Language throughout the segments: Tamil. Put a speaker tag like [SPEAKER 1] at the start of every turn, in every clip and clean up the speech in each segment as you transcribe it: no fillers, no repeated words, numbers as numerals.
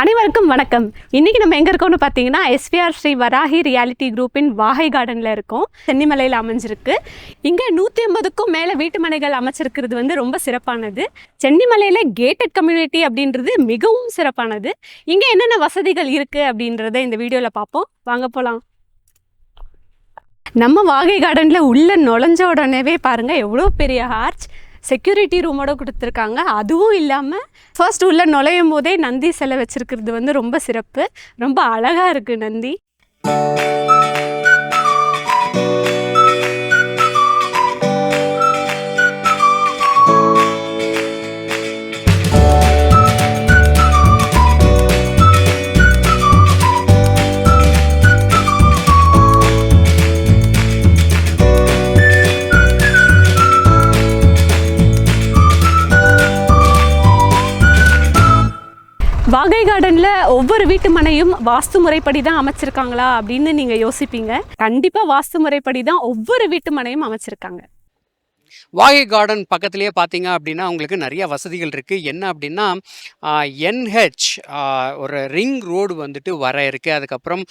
[SPEAKER 1] அனைவருக்கும் வணக்கம். இன்னைக்கு நம்ம எங்கே இருக்கோம்னு பார்த்தீங்கன்னா எஸ்விஆர் ஸ்ரீ வராகி ரியாலிட்டி குரூப்பின் வாகை கார்டனில் இருக்கோம். சென்னிமலையில் அமைஞ்சிருக்கு. இங்கே 150க்கும் மேலே வீட்டு மனைகள் அமைச்சிருக்கிறது ரொம்ப சிறப்பானது. சென்னிமலையில் கேட்டட் கம்யூனிட்டி அப்படின்றது மிகவும் சிறப்பானது. இங்கே என்னென்ன வசதிகள் இருக்குது அப்படின்றத இந்த வீடியோவில் பார்ப்போம். வாங்க போகலாம். நம்ம வாகை கார்டனில் உள்ள நுழைஞ்ச உடனேவே பாருங்கள் எவ்வளோ பெரிய ஆர்ச், செக்யூரிட்டி ரூமோட கொடுத்துருக்காங்க. அதுவும் இல்லாமல் ஃபர்ஸ்ட் உள்ள நுழையும் போதே நந்தி சிலை வச்சுருக்கிறது ரொம்ப சிறப்பு. ரொம்ப அழகாக இருக்குது நந்தி. வாகை கார்டனில் ஒவ்வொரு வீட்டு மனையும் வாஸ்து முறைப்படி தான் அமைச்சிருக்காங்களா அப்படின்னு நீங்கள் யோசிப்பீங்க. கண்டிப்பாக வாஸ்து முறைப்படி தான் ஒவ்வொரு வீட்டு மனையும் அமைச்சிருக்காங்க.
[SPEAKER 2] வாகை கார்டன் பக்கத்துலேயே பார்த்தீங்க அப்படின்னா உங்களுக்கு நிறைய வசதிகள் இருக்குது. என்ன அப்படின்னா என்ஹெச் ஒரு ரிங் ரோடு வர இருக்குது. அதுக்கப்புறம்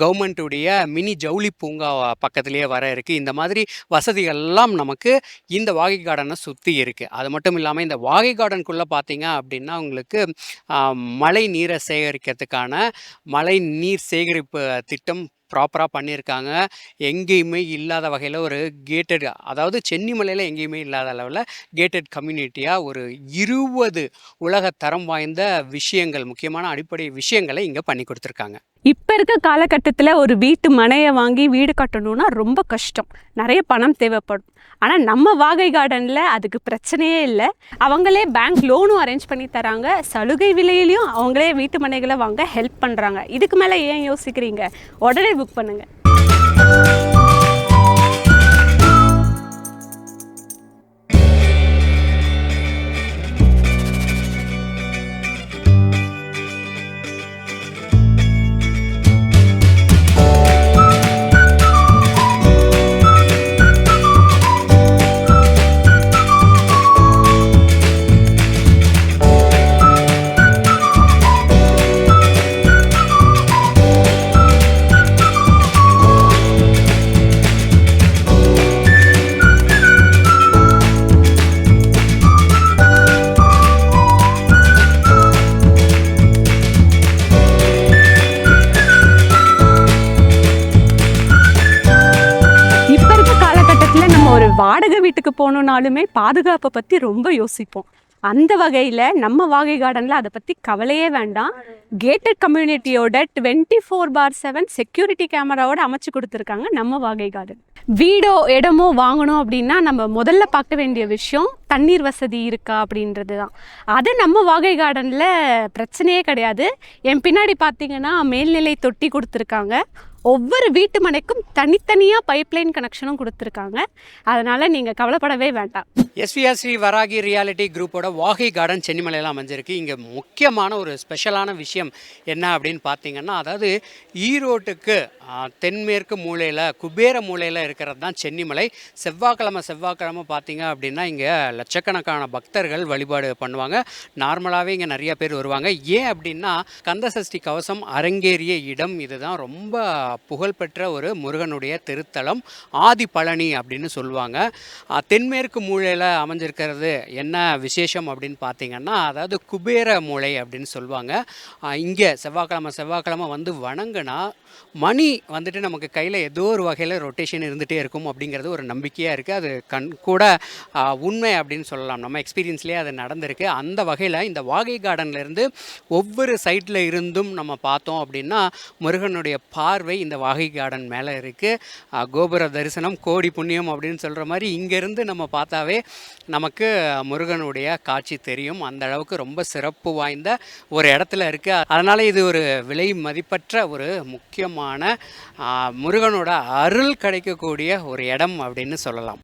[SPEAKER 2] கவர்மெண்ட்டுடைய மினி ஜவுளி பூங்கா பக்கத்துலேயே இருக்குது. இந்த மாதிரி வசதிகள்லாம் நமக்கு இந்த வாகை கார்டனை சுற்றி இருக்குது. அது மட்டும் இல்லாமல் இந்த வாகை கார்டனுக்குள்ளே பார்த்தீங்க அப்படின்னா உங்களுக்கு மழை நீரை சேகரிக்கிறதுக்கான மழை நீர் சேகரிப்பு திட்டம் ப்ராப்பராக பண்ணியிருக்காங்க. எங்கேயுமே இல்லாத வகையில் ஒரு கேட்டட், அதாவது சென்னிமலையில் எங்கேயுமே இல்லாத அளவில் கேட்டட் கம்யூனிட்டியாக ஒரு 20 உலக தரம் வாய்ந்த விஷயங்கள், முக்கியமான அடிப்படை விஷயங்களை இங்கே பண்ணி கொடுத்துருக்காங்க.
[SPEAKER 1] இப்போ இருக்க காலகட்டத்தில் ஒரு வீட்டு மனையை வாங்கி வீடு கட்டணும்னா ரொம்ப கஷ்டம், நிறைய பணம் தேவைப்படும். ஆனால் நம்ம வாகை கார்டனில் அதுக்கு பிரச்சனையே இல்லை. அவங்களே பேங்க் லோனும் அரேஞ்ச் பண்ணி தராங்க. சலுகை விலையிலையும் அவங்களே வீட்டு மனைகளை வாங்க ஹெல்ப் பண்ணுறாங்க. இதுக்கு மேலே ஏன் யோசிக்கிறீங்க? உடனே புக் பண்ணுங்கள். வாடகை வீட்டுக்கு போகணுன்னாலுமே பாதுகாப்பை பற்றி ரொம்ப யோசிப்போம். அந்த வகையில் நம்ம வாகை கார்டனில் அதை பற்றி கவலையே வேண்டாம். கேட்டட் கம்யூனிட்டியோட 24/7 செக்யூரிட்டி கேமராவோட அமைச்சு கொடுத்துருக்காங்க நம்ம வாகை கார்டன். வீடோ இடமோ வாங்கணும் அப்படின்னா நம்ம முதல்ல பார்க்க வேண்டிய விஷயம் தண்ணீர் வசதி இருக்கா அப்படின்றது தான். அது நம்ம வாகை கார்டனில் பிரச்சனையே கிடையாது. என் பின்னாடி பார்த்தீங்கன்னா மேல்நிலை தொட்டி கொடுத்துருக்காங்க. ஒவ்வொரு வீட்டு மனைக்கும் தனித்தனியாக பைப்லைன் கனெக்ஷனும் கொடுத்துருக்காங்க. அதனால் நீங்கள் கவலைப்படவே வேண்டாம்.
[SPEAKER 2] எஸ்விஆர் ஸ்ரீ வராகி ரியாலிட்டி குரூப்போட வாகை கார்டன் சென்னிமலையில் அமைஞ்சிருக்கு. இங்கே முக்கியமான ஒரு ஸ்பெஷலான விஷயம் என்ன அப்படின்னு பார்த்தீங்கன்னா, அதாவது ஈரோட்டுக்கு தென்மேற்கு மூலையில் குபேர மூலையில் இருக்கிறது தான் சென்னிமலை. செவ்வாய்க்கிழமை பார்த்தீங்க அப்படின்னா இங்கே லட்சக்கணக்கான பக்தர்கள் வழிபாடு பண்ணுவாங்க. நார்மலாகவே இங்கே நிறைய பேர் வருவாங்க. ஏன் அப்படின்னா கந்தசஷ்டி கவசம் அரங்கேறிய இடம் இதுதான். ரொம்ப புகழ்பெற்ற ஒரு முருகனுடைய திருத்தலம் ஆதி பழனி அப்படின்னு சொல்லுவாங்க. தென்மேற்கு மூலையில் அமைஞ்சிருக்கிறது என்ன விசேஷம் அப்படின்னு பார்த்தீங்கன்னா, அதாவது குபேர மூலை அப்படின்னு சொல்லுவாங்க. இங்கே செவ்வாய்க்கிழமை வணங்கினா மணி நமக்கு கையில் ஏதோ ஒரு வகையில் ரொட்டேஷன் இருந்துகிட்டே இருக்கும் அப்படிங்கிறது ஒரு நம்பிக்கையாக இருக்குது. அது கூட உண்மை அப்படின்னு சொல்லலாம். நம்ம எக்ஸ்பீரியன்ஸ்லேயே அது நடந்திருக்கு. அந்த வகையில் இந்த வாகை கார்டன்லேருந்து ஒவ்வொரு சைட்டில் இருந்தும் நம்ம பார்த்தோம் அப்படின்னா முருகனுடைய பார்வை இந்த வாகை கார்டன் மேலே இருக்குது. கோபுர தரிசனம் கோடி புண்ணியம் அப்படின்னு சொல்கிற மாதிரி இங்கேருந்து நம்ம பார்த்தாவே நமக்கு முருகனுடைய காட்சி தெரியும். அந்த அளவுக்கு ரொம்ப சிறப்பு வாய்ந்த ஒரு இடத்துல இருக்குது. அதனால் இது ஒரு விலை மதிப்பற்ற ஒரு முக்கியமான முருகனோட அருள் கிடைக்கக்கூடிய ஒரு இடம் அப்படின்னு சொல்லலாம்.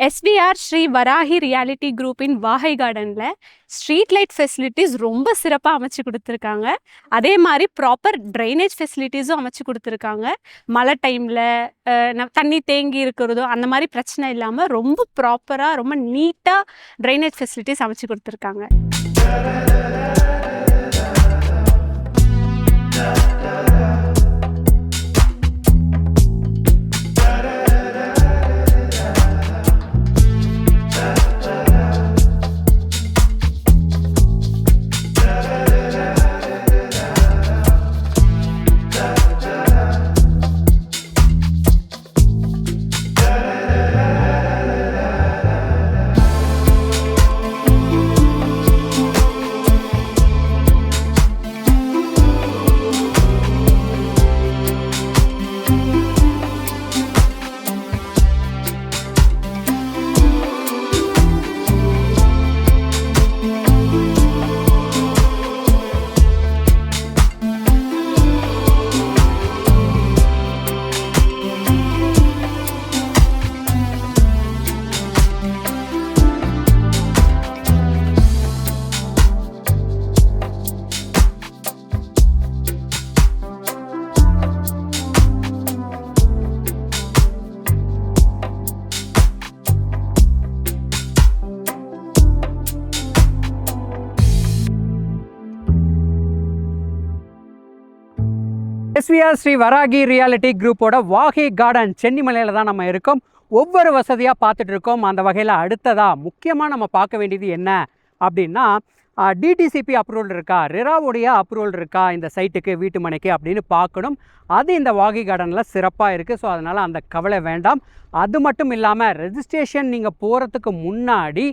[SPEAKER 1] எஸ்விஆர் ஸ்ரீ வராகி ரியாலிட்டி குரூப்பின் வாகை கார்டனில் ஸ்ட்ரீட் லைட் ஃபெசிலிட்டிஸ் ரொம்ப சிறப்பாக அமைச்சு கொடுத்துருக்காங்க. அதே மாதிரி ப்ராப்பர் ட்ரைனேஜ் ஃபெசிலிட்டிஸும் அமைச்சு கொடுத்துருக்காங்க. மழை டைமில் தண்ணி தேங்கி இருக்கிறதோ அந்த மாதிரி பிரச்சனை இல்லாமல் ரொம்ப ப்ராப்பராக ரொம்ப நீட்டாக ட்ரைனேஜ் ஃபெசிலிட்டிஸ் அமைச்சு கொடுத்துருக்காங்க.
[SPEAKER 2] எஸ்விஆர் ஸ்ரீ வராகி ரியாலிட்டி குரூப்போட வாகை கார்டன் சென்னிமலையில் தான் நம்ம இருக்கோம். ஒவ்வொரு வசதியாக பார்த்துட்டு இருக்கோம். அந்த வகையில் அடுத்ததாக முக்கியமாக நம்ம பார்க்க வேண்டியது என்ன அப்படின்னா, டிடிசிபி அப்ரூவல் இருக்கா, ரெராவுடைய அப்ரூவல் இருக்கா இந்த சைட்டுக்கு வீட்டு மனைக்கு அப்படின்னு பார்க்கணும். அது இந்த வாகை கார்டனில் சிறப்பாக இருக்குது. ஸோ அதனால் அந்த கவலை வேண்டாம். அது மட்டும் இல்லாமல் ரெஜிஸ்ட்ரேஷன் நீங்கள் போகிறதுக்கு முன்னாடி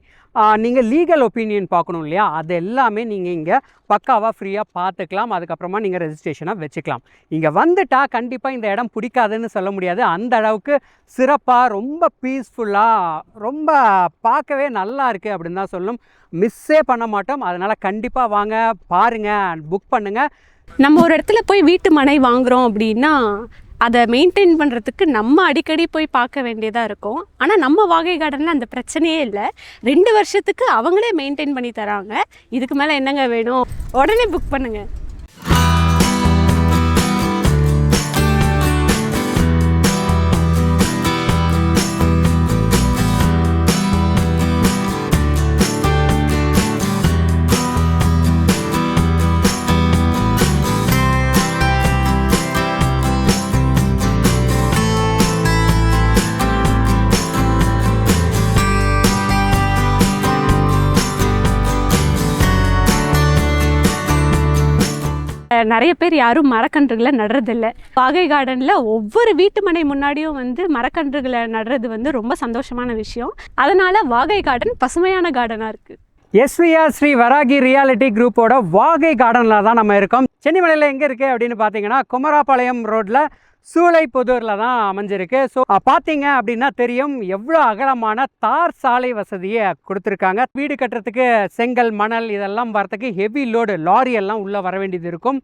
[SPEAKER 2] நீங்கள் லீகல் ஒப்பீனியன் பார்க்கணும் இல்லையா, அது எல்லாமே நீங்கள் இங்கே பக்காவாக ஃப்ரீயாக பார்த்துக்கலாம். அதுக்கப்புறமா நீங்கள் ரெஜிஸ்ட்ரேஷனை வச்சுக்கலாம். இங்கே வந்துட்டால் கண்டிப்பாக இந்த இடம் பிடிக்காதுன்னு சொல்ல முடியாது. அந்த அளவுக்கு சிறப்பாக ரொம்ப பீஸ்ஃபுல்லாக ரொம்ப பார்க்கவே நல்லா இருக்குது அப்படின்னு தான் சொல்லணும். மிஸ்ஸே பண்ண மாட்டோம். அதனால் கண்டிப்பாக வாங்க, பாருங்கள், புக் பண்ணுங்கள்.
[SPEAKER 1] நம்ம ஒரு இடத்துல போய் வீட்டு மனை வாங்குகிறோம் அப்படின்னா அதை மெயின்டைன் பண்ணுறதுக்கு நம்ம அடிக்கடி போய் பார்க்க வேண்டியதாக இருக்கும். ஆனால் நம்ம வாகை கார்டனில் அந்த பிரச்சனையே இல்லை. 2 வருஷத்துக்கு அவங்களே மெயின்டைன் பண்ணி தராங்க. இதுக்கு மேலே என்னங்க வேணும்? உடனே புக் பண்ணுங்கள். நிறைய பேர் யாரும் மரக்கன்றுகளை நடுறதில்லை. வாகை கார்டனில் ஒவ்வொரு வீட்டு மனை முன்னாடியும் மரக்கன்றுகளை நடுறது ரொம்ப சந்தோஷமான விஷயம். அதனால் வாகை கார்டன் பசுமையான கார்டனாக இருக்குது.
[SPEAKER 2] எஸ்விஆர் ஸ்ரீ வராகி ரியாலிட்டி குரூப்போட வாகை கார்டனில் தான் நம்ம இருக்கோம். சென்னிமலையில் எங்கே இருக்குது அப்படின்னு பார்த்தீங்கன்னா, குமராபாளையம் ரோட்டில் சூளைப்புதூரில் தான் அமைஞ்சிருக்கு. ஸோ பார்த்தீங்க அப்படின்னா தெரியும் எவ்வளோ அகலமான தார் சாலை வசதியை கொடுத்துருக்காங்க. வீடு கட்டுறதுக்கு செங்கல், மணல் இதெல்லாம் வரத்துக்கு ஹெவி லோடு லாரி எல்லாம் உள்ளே வர வேண்டியது இருக்கும்.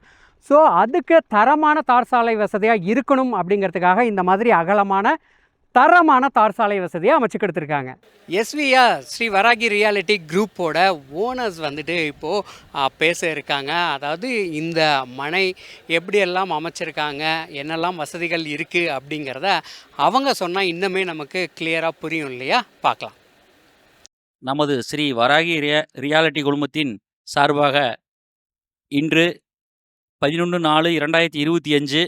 [SPEAKER 2] ஸோ அதுக்கு தரமான தார் சாலை வசதியாக இருக்கணும் அப்படிங்கிறதுக்காக இந்த மாதிரி அகலமான தரமான தார் சாலை வசதியை அமைச்சு கொடுத்துருக்காங்க. எஸ்விஆர் ஸ்ரீ வராகி ரியாலிட்டி குரூப்போட ஓனர்ஸ் இப்போது பேச இருக்காங்க. அதாவது இந்த மனை எப்படியெல்லாம் அமைச்சிருக்காங்க, என்னெல்லாம் வசதிகள் இருக்குது அப்படிங்கிறத அவங்க சொன்னால் இன்னுமே நமக்கு கிளியராக புரியும் இல்லையா? பார்க்கலாம்.
[SPEAKER 3] நமது ஸ்ரீ வராகி ரியாலிட்டி குழுமத்தின் சார்பாக இன்று 11/4/2025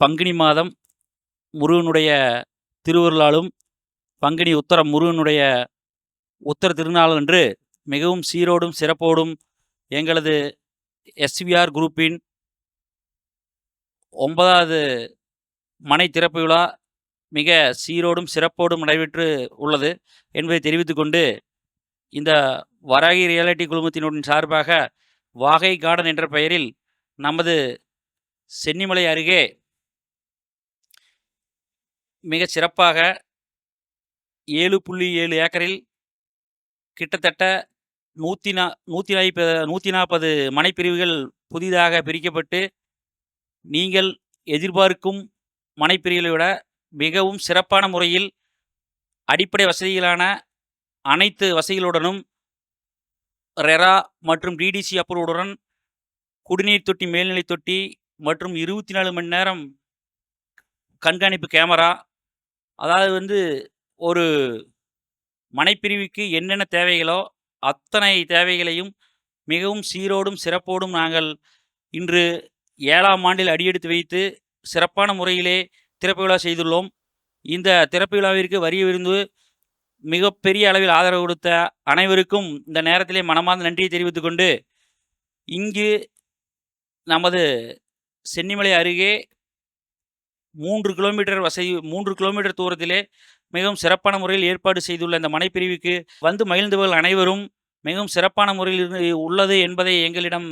[SPEAKER 3] பங்குனி மாதம் முருகனுடைய திருவருளாலும் பங்குனி உத்தரம் முருகனுடைய உத்தர திருநாளன்று மிகவும் சீரோடும் சிறப்போடும் எங்களது எஸ்விஆர் குரூப்பின் 9வது மனை திறப்பு விழா மிக சீரோடும் சிறப்போடும் நடைபெற்று உள்ளது என்பதை தெரிவித்துக்கொண்டு, இந்த வராகி ரியாலிட்டி குழுமத்தினுடன் சார்பாக வாகை கார்டன் என்ற பெயரில் நமது சென்னிமலை அருகே மிக சிறப்பாக 7.7 ஏக்கரில் கிட்டத்தட்ட 140 மனைப்பிரிவுகள் புதிதாக பிரிக்கப்பட்டு நீங்கள் எதிர்பார்க்கும் மனைப்பிரிவுகளை விட மிகவும் சிறப்பான முறையில் அடிப்படை வசதிகளான அனைத்து வசதிகளுடனும் ரெரா மற்றும் டிடிசி அப்ரூவுடன் குடிநீர் தொட்டி, மேல்நிலை தொட்டி மற்றும் 24 மணி நேரம் கண்காணிப்பு கேமரா, அதாவது வந்து ஒரு மனைப்பிரிவுக்கு என்னென்ன தேவைகளோ அத்தனை தேவைகளையும் மிகவும் சீரோடும் சிறப்போடும் நாங்கள் இன்று 7ஆம் ஆண்டில் அடியெடுத்து வைத்து சிறப்பான முறையிலே திறப்பு விழா செய்துள்ளோம். இந்த திறப்பு விழாவிற்கு வருகை மிகப்பெரிய அளவில் ஆதரவு கொடுத்த அனைவருக்கும் இந்த நேரத்திலே மனமார்ந்த நன்றியை தெரிவித்துக் கொண்டு, இங்கு நமது சென்னிமலை அருகே 3 கிலோமீட்டர் தூரத்திலே மிகவும் சிறப்பான முறையில் ஏற்பாடு செய்துள்ள இந்த மனைப்பிரிவுக்கு வந்து மகிழ்ந்தவர்கள் அனைவரும் மிகவும் சிறப்பான முறையில் உள்ளது என்பதை எங்களிடம்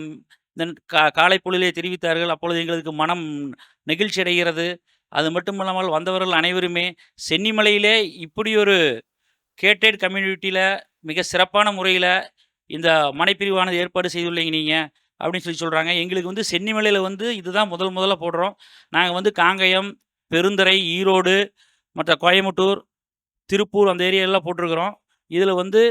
[SPEAKER 3] இந்த காலை பொழுதிலே தெரிவித்தார்கள். அப்பொழுது எங்களுக்கு மனம் நெகிழ்ச்சி அடைகிறது. அது மட்டுமல்லாமல் வந்தவர்கள் அனைவருமே சென்னிமலையிலே இப்படி ஒரு கேட்டட் கம்யூனிட்டியில் மிக சிறப்பான முறையில் இந்த மனைப்பிரிவானது ஏற்பாடு செய்துள்ளீங்க நீங்கள் அப்படின்னு சொல்கிறாங்க. எங்களுக்கு வந்து சென்னிமலையில் வந்து இதுதான் முதல்ல போடுறோம். நாங்கள் வந்து காங்கயம், பெருந்துறை, ஈரோடு, மற்ற கோயம்புத்தூர், திருப்பூர் அந்த ஏரியாலெலாம் போட்டிருக்கிறோம். இதில் வந்து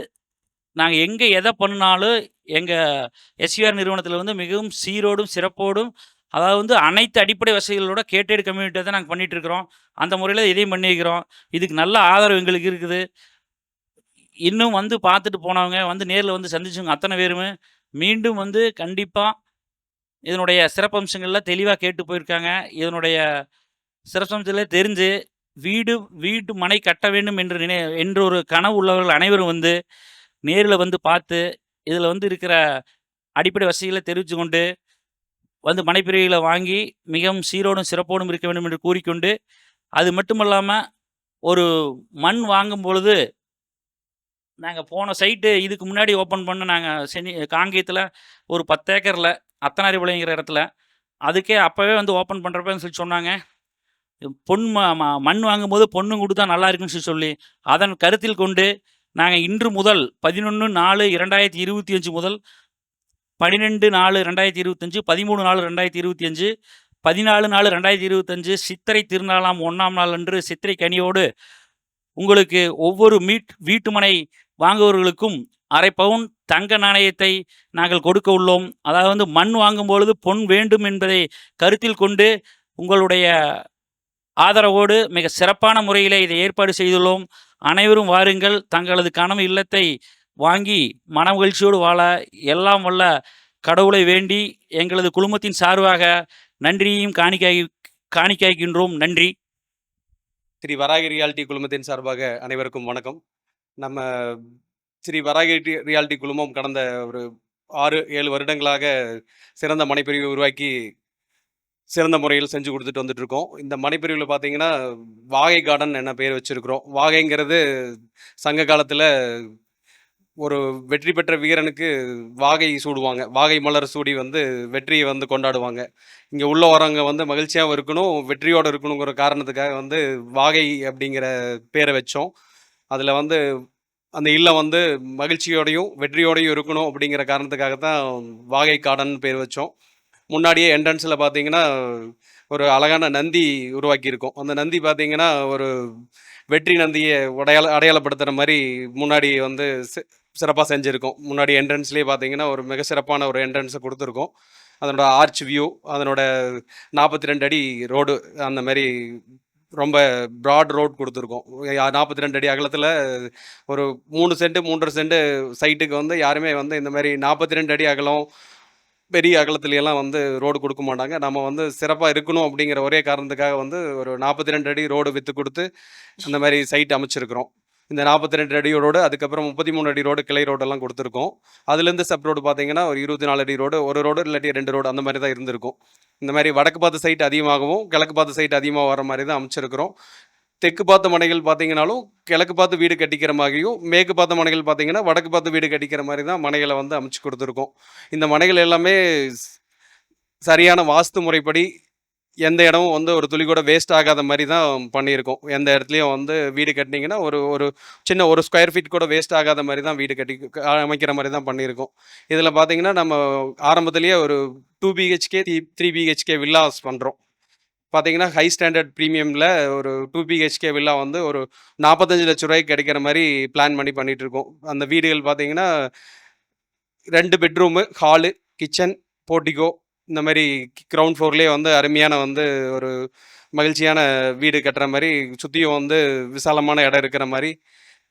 [SPEAKER 3] நாங்கள் எங்கே எதை பண்ணாலும் எங்கள் எஸ்விஆர் நிறுவனத்தில் வந்து மிகவும் சீரோடும் சிறப்போடும், அதாவது வந்து அனைத்து அடிப்படை வசதிகளோட கேட்டட் கம்யூனிட்டியை தான் நாங்கள் பண்ணிகிட்ருக்கிறோம். அந்த முறையில் இதையும் பண்ணியிருக்கிறோம். இதுக்கு நல்ல ஆதரவு எங்களுக்கு இருக்குது. இன்னும் வந்து பார்த்துட்டு போனவங்க, வந்து நேரில் வந்து சந்திச்சவங்க அத்தனை பேருமே மீண்டும் வந்து கண்டிப்பாக இதனுடைய சிறப்பம்சங்கள்லாம் தெளிவாக கேட்டு போயிருக்காங்க. இதனுடைய சிறப்பம்சத்தில் தெரிஞ்சு வீட்டு மனை கட்ட வேண்டும் என்ற ஒரு கனவு உள்ளவர்கள் அனைவரும் வந்து நேரில் வந்து பார்த்து இதில் வந்து இருக்கிற அடிப்படை வசதிகளை தெரிவித்து கொண்டு வந்து மனைப்பிரிவுகளை வாங்கி மிகவும் சீரோடும் சிறப்போடும் இருக்க வேண்டும் என்று கூறிக்கொண்டு, அது மட்டுமல்லாமல் ஒரு மண் வாங்கும் பொழுது நாங்கள் போன சைட்டு இதுக்கு முன்னாடி ஓப்பன் பண்ண நாங்கள் காங்கேயத்தில் ஒரு 10 ஏக்கரில் அத்தனாரிபாளையங்கிற இடத்துல அதுக்கே அப்போவே வந்து ஓப்பன் பண்ணுறப்பன்னு சொன்னாங்க, மண் வாங்கும்போது பொண்ணு கொடுத்தா நல்லா இருக்குன்னு சொல்லி அதன் கருத்தில் கொண்டு நாங்கள் இன்று முதல் 11/4/2025 முதல் 12/4/2025, 13/4/2025, 14/4/2025 சித்திரை திருநாளாம் 1ஆம் நாள் அன்று சித்திரை கனியோடு உங்களுக்கு ஒவ்வொரு வீட்டுமனை வாங்குபவர்களுக்கும் 1/2 பவுன் தங்க நாணயத்தை நாங்கள் கொடுக்க உள்ளோம். அதாவது வந்து மண் வாங்கும் பொழுது பொன் வேண்டும் என்பதை கருத்தில் கொண்டு உங்களுடைய ஆதரவோடு மிக சிறப்பான முறையிலே இதை ஏற்பாடு செய்துள்ளோம். அனைவரும் வாருங்கள், தங்களது கனவு இல்லத்தை வாங்கி மனமகிழ்ச்சியோடு வாழ எல்லாம் வல்ல கடவுளை வேண்டி எங்களது குழுமத்தின் சார்பாக நன்றியையும் காணிக்கைக்கின்றோம். நன்றி.
[SPEAKER 4] ஸ்ரீ வராகி ரியாலிட்டி குழுமத்தின் சார்பாக அனைவருக்கும் வணக்கம். நம்ம ஸ்ரீ வராகி ரியாலிட்டி குழுமம் கடந்த ஒரு 6-7 வருடங்களாக சிறந்த மனைப்பிரிவை உருவாக்கி சிறந்த முறையில் செஞ்சு கொடுத்துட்டு வந்துட்டுருக்கோம். இந்த மனைப்பிரிவில் பார்த்தீங்கன்னா வாகை கார்டன் என்ன பேர் வச்சுருக்கிறோம். வாகைங்கிறது சங்க காலத்தில் ஒரு வெற்றி பெற்ற வீரனுக்கு வாகை சூடுவாங்க. வாகை மலர் சூடி வந்து வெற்றியை வந்து கொண்டாடுவாங்க. இங்கே உள்ள வரவங்க வந்து மகிழ்ச்சியாகவும் இருக்கணும், வெற்றியோடு இருக்கணுங்கிற காரணத்துக்காக வந்து வாகை அப்படிங்கிற பேரை வச்சோம். அதில் வந்து அந்த இல்லம் வந்து மகிழ்ச்சியோடையும் வெற்றியோடையும் இருக்கணும் அப்படிங்கிற காரணத்துக்காக தான் வாகை கார்டன் பேர் வச்சோம். முன்னாடியே என்ட்ரன்ஸில் பார்த்தீங்கன்னா ஒரு அழகான நந்தி உருவாக்கியிருக்கோம். அந்த நந்தி பார்த்தீங்கன்னா ஒரு வெற்றி நந்தியை அடையாளப்படுத்துகிற மாதிரி முன்னாடி வந்து சிறப்பாக செஞ்சுருக்கோம். முன்னாடி என்ட்ரன்ஸ்லேயே பார்த்தீங்கன்னா ஒரு மிக சிறப்பான ஒரு என்ட்ரன்ஸை கொடுத்துருக்கோம். அதனோட ஆர்ச் வியூ, அதனோட 42 அடி ரோடு, அந்த மாதிரி ரொம்ப ப்ராட் ரோட் கொடுத்துருக்கோம். 42 அடி அகலத்தில் ஒரு 3 சென்ட் 3.5 சென்ட் சைட்டுக்கு வந்து யாருமே வந்து இந்த மாதிரி 42 அடி அகலம் பெரிய அகலத்துலையெல்லாம் வந்து ரோடு கொடுக்க மாட்டாங்க. நம்ம வந்து சிறப்பாக இருக்கணும் அப்படிங்கிற ஒரே காரணத்துக்காக வந்து ஒரு 42 அடி ரோடு விற்று கொடுத்து அந்த மாதிரி சைட் அமைச்சிருக்கிறோம். இந்த 42 அடி ரோடு, அதுக்கப்புறம் 33 அடி ரோடு, கிளை ரோடெல்லாம் கொடுத்துருக்கோம். அதுலேருந்து சப் ரோடு பார்த்தீங்கன்னா ஒரு 24 அடி ரோடு, ஒரு ரோடு இல்லாட்டி 2 ரோடு அந்த மாதிரி தான் இருந்திருக்கும். இந்த மாதிரி வடக்கு பார்த்த சைட் அதிகமாகவும் கிழக்கு பார்த்த சைட் அதிகமாக வர மாதிரி தான் அமைச்சிருக்கிறோம். தெற்கு பார்த்த மனைகள் பார்த்தீங்கன்னாலும் கிழக்கு பார்த்து வீடு கட்டிக்கிற மாதிரியும், மேற்கு பார்த்த மனைகள் பார்த்தீங்கன்னா வடக்கு பார்த்து வீடு கட்டிக்கிற மாதிரி தான் மனைகளை வந்து அமைச்சு கொடுத்துருக்கோம். இந்த மனைகள் எல்லாமே சரியான வாஸ்து முறைப்படி எந்த இடமும் வந்து ஒரு துளி கூட வேஸ்ட் ஆகாத மாதிரி தான் பண்ணியிருக்கோம். எந்த இடத்துலையும் வந்து வீடு கட்டினீங்கன்னா ஒரு சின்ன ஒரு ஸ்கொயர் ஃபீட் கூட வேஸ்ட் ஆகாத மாதிரி தான் வீடு அமைக்கிற மாதிரி தான் பண்ணியிருக்கோம். இதில் பார்த்தீங்கன்னா நம்ம ஆரம்பத்துலேயே ஒரு 2 BHK 3 BHK வில்லாஸ் பண்ணுறோம். பார்த்தீங்கன்னா ஹை ஸ்டாண்டர்ட் ப்ரீமியமில் ஒரு 2 பிஹெச்கே வில்லா வந்து ஒரு 45 லட்ச ரூபாய்க்கு கிடைக்கிற மாதிரி பிளான் பண்ணி பண்ணிகிட்ருக்கோம். அந்த வீடுகள் பார்த்தீங்கன்னா 2 பெட்ரூமு, ஹாலு, கிச்சன், போர்டிகோ இந்த மாதிரி கிரவுண்ட் ஃப்ளோர்லேயே வந்து அருமையான வந்து ஒரு மகிழ்ச்சியான வீடு கட்டுற மாதிரி சுற்றியும் வந்து விசாலமான இடம் இருக்கிற மாதிரி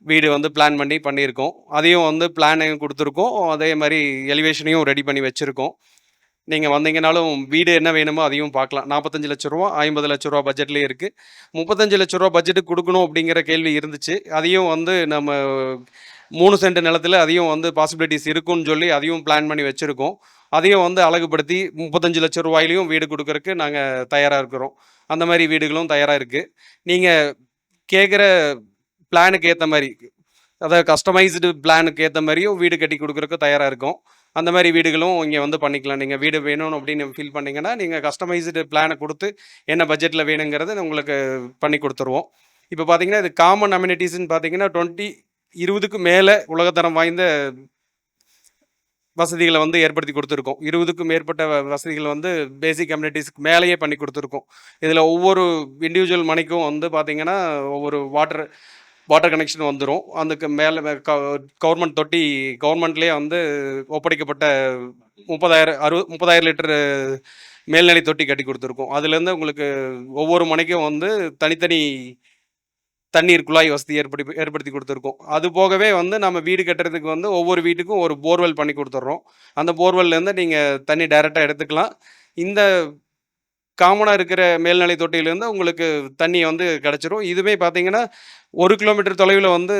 [SPEAKER 4] வீடு வந்து பிளான் பண்ணி பண்ணியிருக்கோம். அதையும் வந்து பிளானையும் கொடுத்துருக்கோம். அதே மாதிரி எலிவேஷனையும் ரெடி பண்ணி வச்சுருக்கோம். நீங்கள் வந்தீங்கனாலும் வீடு என்ன வேணுமோ அதையும் பார்க்கலாம். 45 லட்ச ரூபா, 50 லட்ச ரூபா பட்ஜெட்லேயே இருக்குது. 35 லட்ச ரூபா பட்ஜெட்டுக்கு கொடுக்கணும் அப்படிங்கிற கேள்வி இருந்துச்சு. அதையும் வந்து நம்ம 3 சென்ட் நிலத்தில் அதையும் வந்து பாசிபிலிட்டிஸ் இருக்குன்னு சொல்லி அதையும் பிளான் பண்ணி வச்சுருக்கோம். அதையும் வந்து அழகுபடுத்தி 35 லட்ச ரூபாயிலையும் வீடு கொடுக்கறக்கு நாங்கள் தயாராக இருக்கிறோம். அந்த மாதிரி வீடுகளும் தயாராக இருக்குது. நீங்கள் கேட்குற பிளானுக்கு ஏற்ற மாதிரி, அதாவது கஸ்டமைஸ்டு பிளானுக்கு ஏற்ற மாதிரியும் வீடு கட்டி கொடுக்குறக்கு தயாராக இருக்கும். அந்த மாதிரி வீடுகளும் இங்கே வந்து பண்ணிக்கலாம். நீங்கள் வீடு வேணும் அப்படின்னு ஃபீல் பண்ணிங்கன்னா நீங்கள் கஸ்டமைஸ்டு பிளானை கொடுத்து என்ன பட்ஜெட்டில் வேணுங்கிறத உங்களுக்கு பண்ணி கொடுத்துருவோம். இப்போ பார்த்தீங்கன்னா இது காமன் அம்யூனிட்டிஸ்ன்னு பார்த்தீங்கன்னா 20க்கு மேலே உலகத்தரம் வாய்ந்த வசதிகளை வந்து ஏற்படுத்தி கொடுத்துருக்கோம். 20க்கும் மேற்பட்ட வசதிகள் வந்து பேசிக் கம்யூனிட்டிஸ்க்கு மேலேயே பண்ணி கொடுத்துருக்கோம். இதில் ஒவ்வொரு இண்டிவிஜுவல் மனைக்கும் வந்து பார்த்திங்கன்னா ஒவ்வொரு வாட்டர் கனெக்ஷன் வந்துடும். அதுக்கு மேலே கவர்மெண்ட் தொட்டி கவர்மெண்ட்லேயே வந்து ஒப்படைக்கப்பட்ட 30,000 லிட்டரு மேல்நிலை தொட்டி கட்டி கொடுத்துருக்கோம். அதுலேருந்து உங்களுக்கு ஒவ்வொரு மனைக்கும் வந்து தனித்தனி தண்ணீர் குழாய் வசதி ஏற்படுத்தி கொடுத்துருக்கோம். அது போகவே வந்து நம்ம வீடு கட்டுறதுக்கு வந்து ஒவ்வொரு வீட்டுக்கும் ஒரு போர்வெல் பண்ணி கொடுத்துட்றோம். அந்த போர்வெல்லேருந்து நீங்கள் தண்ணி டைரெக்டாக எடுத்துக்கலாம். இந்த காமனாக இருக்கிற மேல்நிலை தொட்டியிலேருந்து உங்களுக்கு தண்ணி வந்து கிடச்சிரும். இதுவே பார்த்தீங்கன்னா 1 கிலோமீட்டர் தொலைவில் வந்து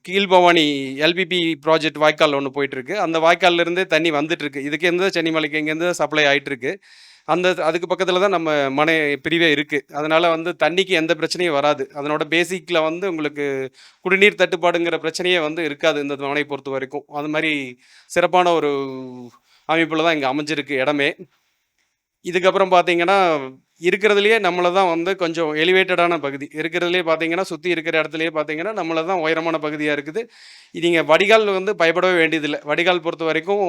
[SPEAKER 4] கீழ்பவானி எல்பிபி ப்ராஜெக்ட் வாய்க்கால் ஒன்று போயிட்டுருக்கு. அந்த வாய்க்கால்லேருந்தே தண்ணி வந்துட்டுருக்கு. இதுக்கேருந்து சென்னிமலைக்கு இங்கேருந்து சப்ளை ஆகிட்டுருக்கு. அதுக்கு பக்கத்தில் தான் நம்ம மனை பிரிவே இருக்குது. அதனால் வந்து தண்ணிக்கு எந்த பிரச்சனையும் வராது. அதனோட பேசிக்கில் வந்து உங்களுக்கு குடிநீர் தட்டுப்பாடுங்கிற பிரச்சனையே வந்து இருக்காது இந்த மனையை பொறுத்த வரைக்கும். அது மாதிரி சிறப்பான ஒரு அமைப்பில் தான் இங்கே அமைஞ்சிருக்கு இடமே. இதுக்கப்புறம் பார்த்தீங்கன்னா இருக்கிறதுலையே நம்மளை தான் வந்து கொஞ்சம் எலிவேட்டடான பகுதி இருக்கிறதுலே பார்த்தீங்கன்னா சுற்றி இருக்கிற இடத்துலையே பார்த்தீங்கன்னா நம்மளை தான் உயரமான பகுதியாக இருக்குது. நீங்கள் வடிகால் வந்து பயப்படவே வேண்டியதில்லை. வடிகால் பொறுத்த வரைக்கும்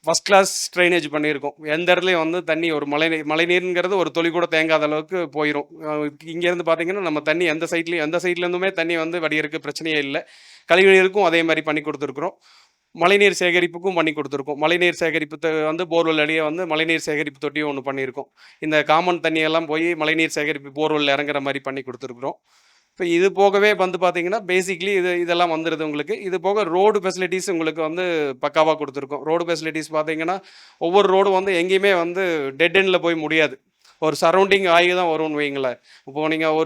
[SPEAKER 4] ஃபஸ்ட் கிளாஸ் ட்ரைனேஜ் பண்ணியிருக்கோம். எந்த இடத்துலையும் வந்து தண்ணி ஒரு மழைநீருங்கிறது ஒரு துளி கூட தேங்காத அளவுக்கு போயிடும். இங்கேருந்து பார்த்தீங்கன்னா நம்ம தண்ணி எந்த சைட்லேருந்துமே தண்ணி வந்து வடிகிறதுக்கு பிரச்சனையே இல்லை. கழிவுநீருக்கும் அதே மாதிரி பண்ணி கொடுத்துருக்குறோம். மழைநீர் சேகரிப்புக்கும் பண்ணி கொடுத்துருக்கோம். மழைநீர் சேகரிப்பு வந்து போர்வெல் அடியே வந்து மழைநீர் சேகரிப்பு தொட்டியும் ஒன்று பண்ணியிருக்கோம். இந்த காமன் தண்ணியெல்லாம் போய் மழைநீர் சேகரிப்பு போர்வெல் இறங்குற மாதிரி பண்ணி கொடுத்துருக்குறோம். இப்போ இது போகவே வந்து பார்த்தீங்கன்னா பேசிக்லி இதெல்லாம் வந்துடுது உங்களுக்கு. இது போக ரோடு ஃபெசிலிட்டிஸ் உங்களுக்கு வந்து பக்காவாக கொடுத்துருக்கோம். ரோடு ஃபெசிலிட்டிஸ் பார்த்தீங்கன்னா ஒவ்வொரு ரோடும் வந்து எங்கேயுமே வந்து டெட் எண்டில் போய் முடியாது. ஒரு சரௌண்டிங் ஆகி தான் வரும்னு வைங்களேன். இப்போது நீங்கள்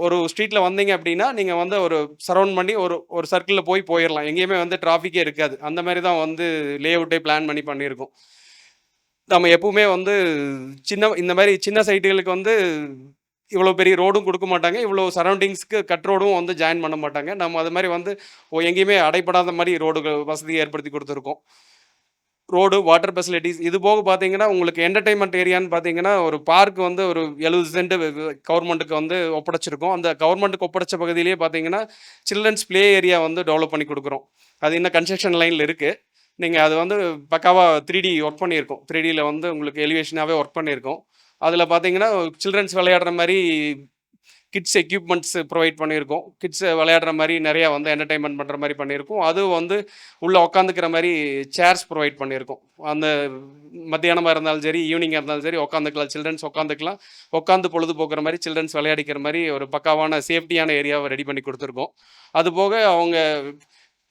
[SPEAKER 4] ஒரு ஸ்ட்ரீட்டில் வந்தீங்க அப்படின்னா நீங்கள் வந்து ஒரு சரௌண்ட் பண்ணி ஒரு சர்க்கிளில் போயிடலாம். எங்கேயுமே வந்து டிராஃபிக்கே இருக்காது. அந்த மாதிரி தான் வந்து லே அவுட்டே பிளான் பண்ணியிருக்கோம். நம்ம எப்பவுமே வந்து இந்த மாதிரி சின்ன சைட்டுகளுக்கு வந்து இவ்வளோ பெரிய ரோடும் கொடுக்க மாட்டாங்க. இவ்வளோ சரௌண்டிங்ஸ்க்கு கட் ரோடும் வந்து ஜாயின் பண்ண மாட்டாங்க. நம்ம அது மாதிரி வந்து எங்கேயுமே அடைப்படாத மாதிரி ரோடுகள் வசதி ஏற்படுத்தி கொடுத்துருக்கோம். ரோடு, வாட்டர் ஃபெசிலிட்டிஸ் இது போக பார்த்தீங்கன்னா உங்களுக்கு என்டர்டைன்மெண்ட் ஏரியான்னு பார்த்தீங்கன்னா ஒரு பார்க் வந்து ஒரு 70 சென்ட் கவர்மெண்ட்டுக்கு வந்து ஒப்படைச்சிருக்கோம். அந்த கவர்மெண்ட்டுக்கு ஒப்படைச்ச பகுதியிலேயே பார்த்தீங்கன்னா சில்ட்ரன்ஸ் ப்ளே ஏரியா வந்து டெவலப் பண்ணி கொடுக்குறோம். அது இன்னும் கன்ஸ்ட்ரக்ஷன் லைனில் இருக்குது. நீங்கள் அது வந்து பக்காவாக 3D ஒர்க் பண்ணியிருக்கோம். 3Dயில் வந்து உங்களுக்கு எலிவேஷனாகவே ஒர்க் பண்ணியிருக்கோம். அதில் பார்த்தீங்கன்னா சில்ட்ரன்ஸ் விளையாடுற மாதிரி கிட்ஸ் எக்யூப்மெண்ட்ஸ் ப்ரொவைட் பண்ணியிருக்கோம். கிட்ஸ் விளையாடுற மாதிரி நிறையா வந்து என்டர்டைன்மெண்ட் பண்ணுற மாதிரி பண்ணியிருக்கோம். அதுவும் வந்து உள்ளே உட்காந்துக்கிற மாதிரி சேர்ஸ் ப்ரொவைட் பண்ணியிருக்கோம். அந்த மத்தியானமாக இருந்தாலும் சரி, ஈவினிங்காக இருந்தாலும் சரி உட்காந்துக்கலாம். சில்ட்ரன்ஸ் உட்காந்து பொழுதுபோக்குற மாதிரி சில்ட்ரன்ஸ் விளையாடிக்கிற மாதிரி ஒரு பக்காவான சேஃப்டியான ஏரியாவை ரெடி பண்ணி கொடுத்துருக்கோம். அதுபோக அவங்க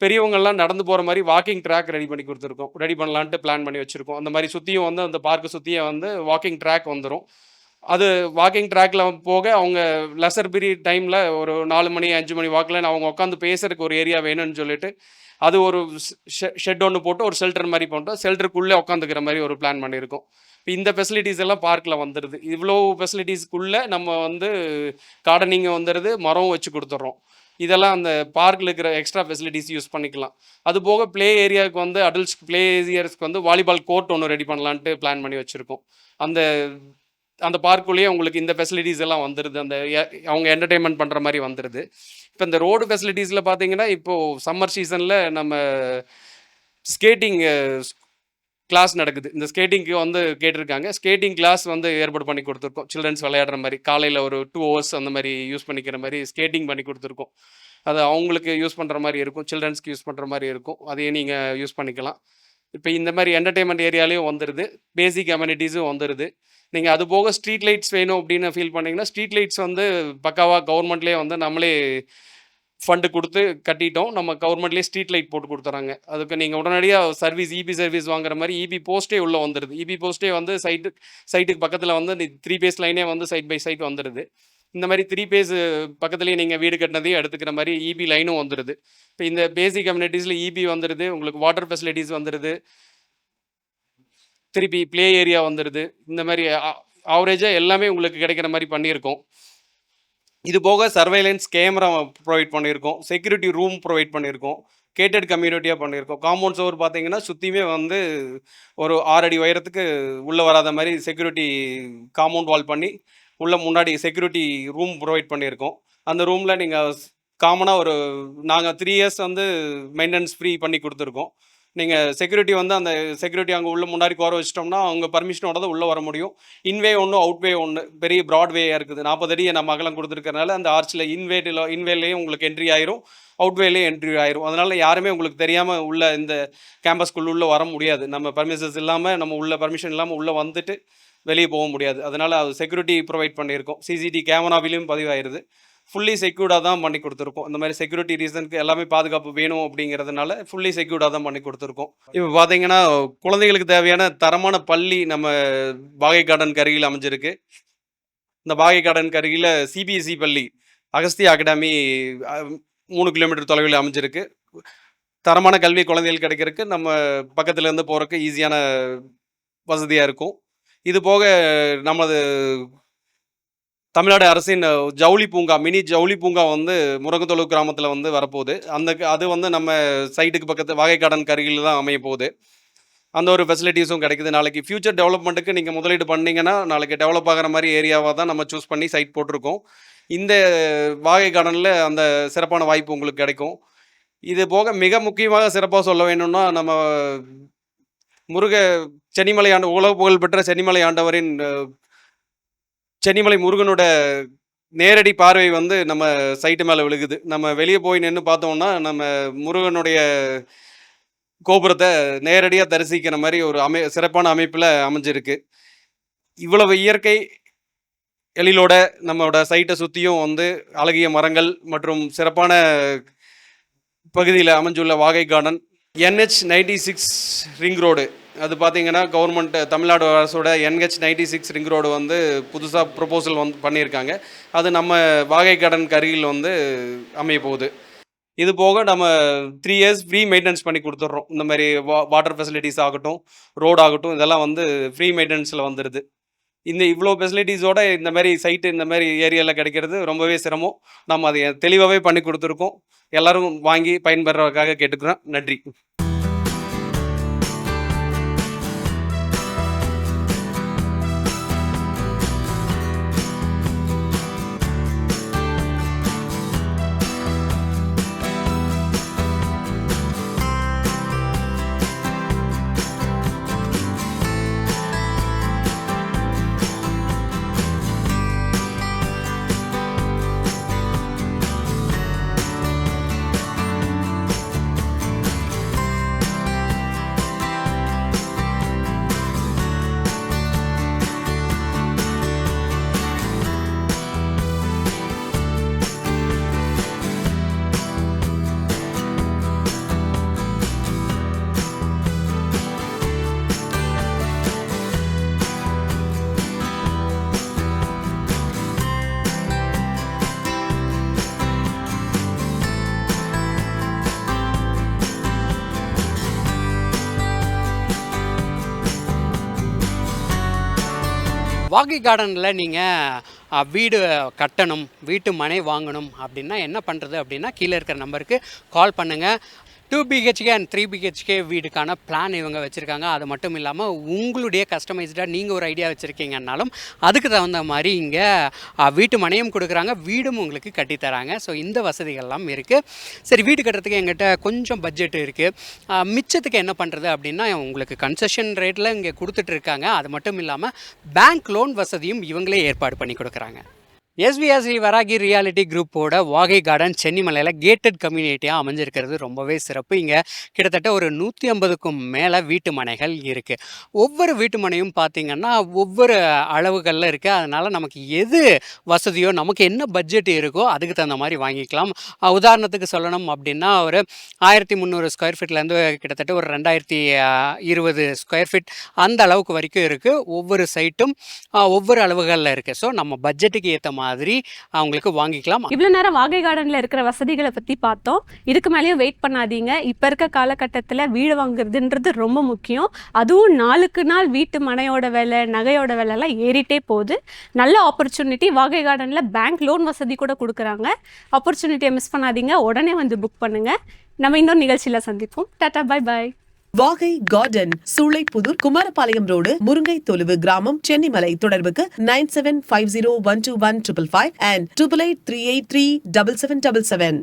[SPEAKER 4] பெரியவங்கள்லாம் நடந்து போகிற மாதிரி வாக்கிங் ட்ராக் ரெடி பண்ணலான்ட்டு பிளான் பண்ணி வச்சுருக்கோம். அந்த மாதிரி சுற்றியும் வந்து அந்த பார்க்கு சுற்றியும் வந்து வாக்கிங் ட்ராக் வந்துடும். அது வாக்கிங் ட்ராக்கில் போக அவங்க லெசர் பீரியட் டைமில் ஒரு 4 மணி 5 மணி வாக்கில் அவங்க உட்காந்து பேசுறதுக்கு ஒரு ஏரியா வேணும்னு சொல்லிட்டு அது ஒரு ஷெட் ஒன்று போட்டு ஒரு ஷெல்டர் மாதிரி போட்டு ஷெல்டருக்குள்ளே உட்காந்துக்கிற மாதிரி ஒரு பிளான் பண்ணியிருக்கோம். இப்போ இந்த ஃபெசிலிட்டிஸ் எல்லாம் பார்க்கில் வந்துடுது. இவ்வளோ ஃபெசிலிட்டிஸ்க்குள்ளே நம்ம வந்து கார்டனிங்கை வந்துடுது, மரம் வச்சு கொடுத்துட்றோம். இதெல்லாம் அந்த பார்க்கில் இருக்கிற எக்ஸ்ட்ரா ஃபெசிலிட்டிஸ் யூஸ் பண்ணிக்கலாம். அது போக ப்ளே ஏரியாவுக்கு வந்து அடல்ட்ஸ் ப்ளே ஏரியாஸ்க்கு வந்து வாலிபால் கோர்ட் ஒன்று ரெடி பண்ணலான்ட்டு பிளான் பண்ணி வச்சுருக்கோம். அந்த பார்க்குள்ளேயே உங்களுக்கு இந்த ஃபெசிலிட்டிஸ் எல்லாம் வந்துடுது. அவங்க என்டர்டெயின்மெண்ட் பண்ணுற மாதிரி வந்துடுது. இப்போ இந்த ரோடு ஃபெசிலிட்டிஸில் பார்த்தீங்கன்னா இப்போது சம்மர் சீசனில் நம்ம ஸ்கேட்டிங் கிளாஸ் நடக்குது. இந்த ஸ்கேட்டிங்க்கு வந்து கேட்டிருக்காங்க. ஸ்கேட்டிங் கிளாஸ் வந்து ஏற்பாடு பண்ணி கொடுத்துருக்கோம். சில்ட்ரன்ஸ் விளையாடுற மாதிரி காலையில் ஒரு 2 ஹவர்ஸ் அந்த மாதிரி யூஸ் பண்ணிக்கிற மாதிரி ஸ்கேட்டிங் பண்ணி கொடுத்துருக்கோம். அது அவங்களுக்கு யூஸ் பண்ணுற மாதிரி இருக்கும், சில்ட்ரன்ஸ்க்கு யூஸ் பண்ணுற மாதிரி இருக்கும். அதையும் நீங்கள் யூஸ் பண்ணிக்கலாம். இப்போ இந்த மாதிரி என்டர்டெயின்மெண்ட் ஏரியாலையும் வந்துடுது, பேசிக் அமெனிட்டிஸும் வந்துடுது. நீங்கள் அது போக ஸ்ட்ரீட் லைட்ஸ் வேணும் அப்படின்னு ஃபீல் பண்ணிங்கன்னா ஸ்ட்ரீட் லைட்ஸ் வந்து பக்காவாக கவர்மெண்ட்லேயே வந்து நம்மளே ஃபண்டு கொடுத்து கட்டிட்டோம். நம்ம கவர்மெண்ட்லேயே ஸ்ட்ரீட் லைட் போட்டு கொடுத்துறாங்க. அதுக்கு நீங்கள் உடனடியாக சர்வீஸ் இபி சர்வீஸ் வாங்குற மாதிரி இபி போஸ்ட்டே உள்ளே வந்துடுது. இபி போஸ்ட்டே வந்து சைட்டுக்கு பக்கத்தில் வந்து 3 பேஸ் லைனே வந்து சைட் பை சைட் வந்துடுது. இந்த மாதிரி 3 பேஸ் பக்கத்துலேயே நீங்கள் வீடு கட்டினதையும் எடுத்துக்கிற மாதிரி இபி லைனும் வந்துடுது. இப்போ இந்த பேசிக் கம்யூனிட்டிஸில் இபி வந்துடுது, உங்களுக்கு வாட்டர் ஃபெசிலிட்டிஸ் வந்துடுது, திருப்பி ப்ளே ஏரியா வந்துடுது. இந்த மாதிரி ஆவரேஜாக எல்லாமே உங்களுக்கு கிடைக்கிற மாதிரி பண்ணியிருக்கோம். இது போக சர்வைலன்ஸ் கேமரா ப்ரொவைட் பண்ணியிருக்கோம், செக்யூரிட்டி ரூம் ப்ரொவைட் பண்ணியிருக்கோம், கேட்டட் கம்யூனிட்டியாக பண்ணியிருக்கோம். காம்பவுண்ட் சுவர் பார்த்தீங்கன்னா சுற்றியுமே வந்து ஒரு 6 அடி உயரத்துக்கு உள்ளே வராத மாதிரி செக்யூரிட்டி காம்பவுண்ட் வால் பண்ணி உள்ள முன்னாடி செக்யூரிட்டி ரூம் ப்ரொவைட் பண்ணியிருக்கோம். அந்த ரூமில் நீங்கள் காமனாக நாங்கள் 3 இயர்ஸ் வந்து மெயின்டெனன்ஸ் ஃப்ரீ பண்ணி கொடுத்துருக்கோம். நீங்கள் செக்யூரிட்டி வந்து அந்த செக்யூரிட்டி அங்கே உள்ள முன்னாடி கோர வச்சிட்டோம்னா அவங்க பர்மிஷனோட தான் உள்ளே வர முடியும். இன்வே ஒன்று, அவுட்வே ஒன்று, பெரிய ப்ராட்வேயாக இருக்குது. 40 அடி நம்ம அகலம் கொடுத்துருக்கறனால அந்த ஆர்ச்சில் இன்வேலையும் உங்களுக்கு என்ட்ரி ஆயிரும், அவுட்வேலையும் என்ட்ரி ஆயிரும். அதனால் யாருமே உங்களுக்கு தெரியாமல் உள்ள இந்த கேம்பஸ்குள்ளே உள்ளே வர முடியாது. நம்ம பர்மிஷன்ஸ் இல்லாமல், நம்ம உள்ள பர்மிஷன் இல்லாமல் உள்ளே வந்துட்டு வெளியே போக முடியாது. அதனால் அது செக்யூரிட்டி ப்ரொவைட் பண்ணியிருக்கோம். சிசிடிவி கேமராவிலையும் பதிவாயிருது. ஃபுல்லி செக்யூர்டாக தான் பண்ணி கொடுத்துருக்கோம். இந்த மாதிரி செக்யூரிட்டி ரீசனுக்கு எல்லாமே பாதுகாப்பு வேணும் அப்படிங்கிறதுனால ஃபுல்லி செக்யூர்டாக தான் பண்ணி கொடுத்துருக்கோம். இப்போ பார்த்தீங்கன்னா குழந்தைகளுக்கு தேவையான தரமான பள்ளி நம்ம வாகை கார்டன் அருகில் அமைஞ்சிருக்கு. இந்த வாகை கார்டன் அருகில் சிபிஎஸ்இ பள்ளி அகஸ்தியா அகாடமி 3 கிலோமீட்டர் தொலைவில் அமைஞ்சிருக்கு. தரமான கல்வி குழந்தைகள் கிடைக்கிறதுக்கு நம்ம பக்கத்துலேருந்து போகிறதுக்கு ஈஸியான வசதியாக இருக்கும். இது போக நமது தமிழ்நாடு அரசின் ஜவுளி பூங்கா, மினி ஜவுளி பூங்கா வந்து முருங்கத்தொழு கிராமத்தில் வந்து வரப்போகுது. அது வந்து நம்ம சைட்டுக்கு பக்கத்து வாகை கார்டன் அருகில் தான் அமைய போகுது. அந்த ஒரு ஃபெசிலிட்டிஸும் கிடைக்குது. நாளைக்கு ஃபியூச்சர் டெவலப்மெண்ட்டுக்கு நீங்கள் முதலீடு பண்ணிங்கன்னா நாளைக்கு டெவலப் ஆகிற மாதிரி ஏரியாவாக தான் நம்ம சூஸ் பண்ணி சைட் போட்டிருக்கோம். இந்த வாகை கார்டனில் அந்த சிறப்பான வாய்ப்பு உங்களுக்கு கிடைக்கும். இது போக மிக முக்கியமாக சிறப்பாக சொல்ல வேணும்னா நம்ம சென்னிமலை உலக புகழ் பெற்ற சென்னிமலை ஆண்டவரின் சென்னிமலை முருகனோட நேரடி பார்வை வந்து நம்ம சைட்டு மேலே விழுகுது. நம்ம வெளியே போய் நின்று பார்த்தோம்னா நம்ம முருகனுடைய கோபுரத்தை நேரடியாக தரிசிக்கிற மாதிரி ஒரு சிறப்பான அமைப்பில் அமைஞ்சிருக்கு. இவ்வளவு இயற்கை எழிலோட நம்மளோட சைட்டை சுற்றியும் வந்து அழகிய மரங்கள் மற்றும் சிறப்பான பகுதியில் அமைஞ்சுள்ள வாகை கார்டன் NH96 ரிங் ரோடு. அது பார்த்தீங்கன்னா கவர்மெண்ட் தமிழ்நாடு அரசோட NH96 ரிங் ரோடு வந்து புதுசாக ப்ரொபோசல் வந்து பண்ணியிருக்காங்க. அது நம்ம வாகை கார்டன் அருகில் வந்து அமைய போகுது. இது போக நம்ம 3 இயர்ஸ் ஃப்ரீ மெயின்டெனன்ஸ் பண்ணி கொடுத்துட்றோம். இந்த மாதிரி வாட்டர் ஃபெசிலிட்டிஸ் ஆகட்டும், ரோடு ஆகட்டும், இதெல்லாம் வந்து ஃப்ரீ மெயின்டெனன்ஸில் வந்துடுது. இவ்வளோ ஃபெசிலிட்டிஸோட இந்த மாதிரி சைட்டு இந்த மாதிரி ஏரியாவில் கிடைக்கிறது ரொம்பவே சிரமம். நம்ம அதை தெளிவாகவே பண்ணி கொடுத்துருக்கோம். எல்லோரும் வாங்கி பயன்பெறதுக்காக கேட்டுக்கிறோம். நன்றி.
[SPEAKER 2] வாகை கார்டனில் நீங்கள் வீடு கட்டணும், வீட்டு மனை வாங்கணும் அப்படின்னா என்ன பண்ணுறது அப்படின்னா கீழே இருக்கிற நம்பருக்கு கால் பண்ணுங்கள். 2 பிஹெச்கே அண்ட் 3 பிஹெச்கே வீடுக்கான பிளான் இவங்க வச்சுருக்காங்க. அது மட்டும் இல்லாமல் உங்களுடைய கஸ்டமைஸ்டாக நீங்கள் ஒரு ஐடியா வச்சுருக்கீங்கன்னாலும் அதுக்கு தகுந்த மாதிரி இங்கே வீட்டு மனையும் கொடுக்குறாங்க, வீடும் உங்களுக்கு கட்டித்தராங்க. ஸோ இந்த வசதிகள்லாம் இருக்குது. சரி, வீடு கட்டுறதுக்கு எங்கிட்ட கொஞ்சம் பட்ஜெட் இருக்குது, மிச்சத்துக்கு என்ன பண்ணுறது அப்படின்னா உங்களுக்கு கன்செஷன் ரேட்டில் இங்கே கொடுத்துட்ருக்காங்க. அது மட்டும் இல்லாமல் பேங்க் லோன் வசதியும் இவங்களே ஏற்பாடு பண்ணி கொடுக்குறாங்க. எஸ்விஆர் ஸ்ரீ வராகி ரியாலிட்டி குரூப்போட வாகை கார்டன் சென்னிமலையில் கேட்டட் கம்யூனிட்டியாக அமைஞ்சிருக்கிறது ரொம்பவே சிறப்பு. இங்கே கிட்டத்தட்ட ஒரு 150க்கும் மேலே வீட்டு மனைகள் இருக்குது. ஒவ்வொரு வீட்டு மனையும் பார்த்திங்கன்னா ஒவ்வொரு அளவுகளில் இருக்குது. அதனால் நமக்கு எது வசதியோ, நமக்கு என்ன பட்ஜெட் இருக்கோ அதுக்கு தகுந்த மாதிரி வாங்கிக்கலாம். உதாரணத்துக்கு சொல்லணும் அப்படின்னா ஒரு 1300 ஸ்கொயர் ஃபீட்லேருந்து கிட்டத்தட்ட ஒரு 2020 ஸ்கொயர் ஃபீட் அந்த அளவுக்கு வரைக்கும் இருக்குது. ஒவ்வொரு சைட்டும் ஒவ்வொரு அளவுகளில் இருக்குது. ஸோ நம்ம பட்ஜெட்டுக்கு ஏற்ற மாதிரி அவங்களுக்கு வாங்கிக்கலாம்.
[SPEAKER 1] இவ்வளோ நேரம் வாகை கார்டனில் இருக்கிற வசதிகளை பற்றி பார்த்தோம். இதுக்கு மேலேயும் வெயிட் பண்ணாதீங்க. இப்போ இருக்க காலகட்டத்தில் வீடு வாங்குறதுன்றது ரொம்ப முக்கியம். அதுவும் நாளுக்கு நாள் வீட்டு மனையோட விலை, நகையோட விலைலாம் ஏறிட்டே போகுது. நல்ல ஆப்பர்ச்சுனிட்டி. வாகை கார்டனில் பேங்க் லோன் வசதி கூட கொடுக்குறாங்க. ஆப்பர்ச்சுனிட்டியை மிஸ் பண்ணாதீங்க. உடனே வந்து புக் பண்ணுங்கள். நம்ம இன்னொரு நிகழ்ச்சியில் சந்திப்போம். Tata, bye bye.
[SPEAKER 5] வாகை கார்டன், சூளைப்புதூர், குமாரபாளையம் ரோடு, முருங்கை தொழுவு கிராமம், சென்னிமலை. தொடர்புக்கு 9750121555 and 8883837777.